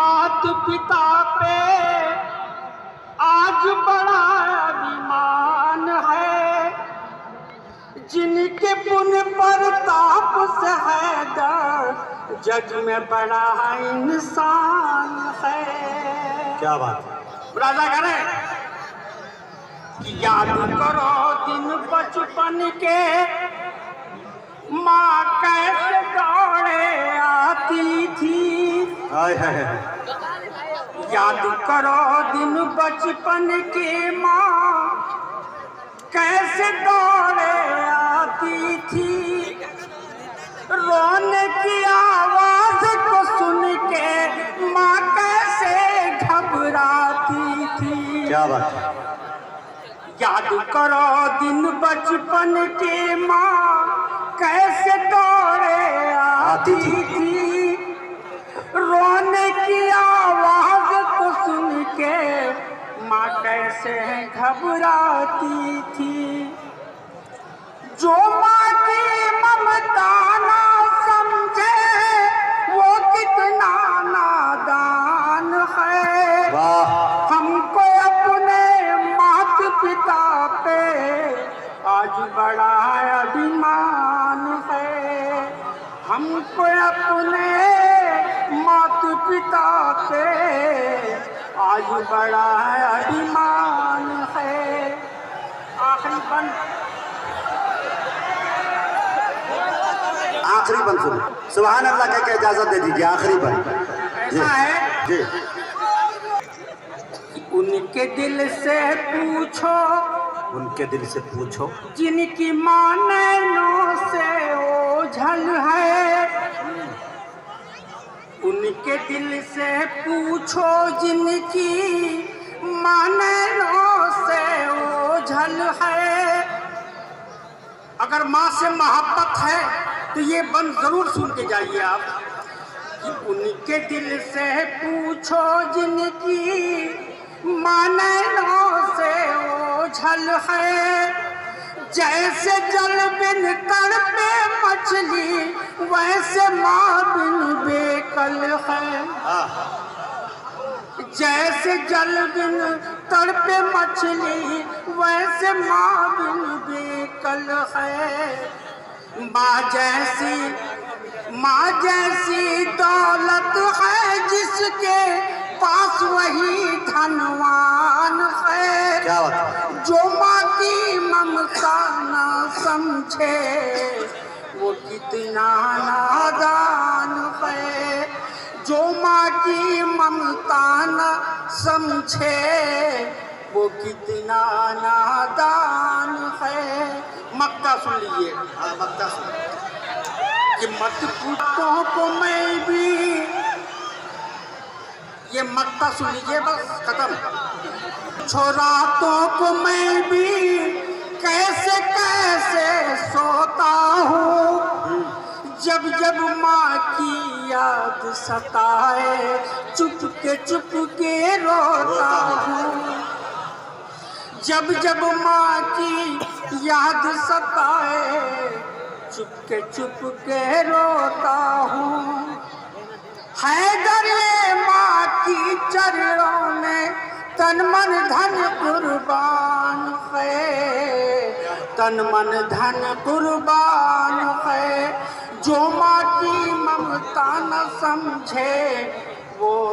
मात पिता पे आज बड़ा अभिमान है, जिनके पुण्य प्रताप से हैदर जग में बड़ा इंसान है। क्या बात है। राजा करे कि याद करो दिन बचपन के, माँ कैसे दौड़े आती थी। हाय हाय हाय। याद करो दिन बचपन की, माँ कैसे दौड़े आती थी। रोने की आवाज को सुन के माँ कैसे घबराती थी। क्या बात है। याद करो दिन बचपन की, माँ कैसे दौड़े आती थी। रोने की आवाज को सुन के माँ कैसे घबराती थी। जो माँ की ममता ना समझे वो कितना नादान है। वाह। हमको अपने मात पिता पे आज बड़ा अभिमान है। हमको अपने मात पिता पे आज बड़ा अभिमान है। आखिरी बंद सुनो। सुभान अल्लाह कह के इजाजत दे दीजिए। आखिरी बंद ऐसा है जी। उनके दिल से पूछो, उनके दिल से पूछो, जिनकी माँ नैनों से ओझल है। उनके दिल से पूछो, जिनकी माँ नैनों से ओझल है। अगर माँ से मोहब्बत है तो ये बंद जरूर सुन के जाइए आप कि उनके दिल से पूछो, जिनकी माँ नैनों से ओझल है। जैसे जल बिन तड़पे मछली, वैसे माँ बिन बेकल है। जैसे जल बिन तड़पे मछली, वैसे माँ बिन बेकल है। माँ जैसी दौलत है जिसके पास वही धनवान है। क्या बात है। जो माँ की ममता ना समझे वो कितना नादान है। जो माँ की ममता ना समझे वो कितना नादान है। मक्ता सुन लीजिए। हाँ, मक्ता सुनो। कि मत पूछो को मैं भी, ये मक्ता सुन लीजिए बस खत्म। छोरातों को मैं भी कैसे कैसे सोता हूँ, जब जब माँ की याद सताए चुप के रोता हूँ। जब जब माँ की याद सताए चुप के रोता हूँ। हैदर ये माँ की चरणों में तन मन धन कुर्बान है। तन मन धन कुर्बान है। जो माँ की ममता न समझे वो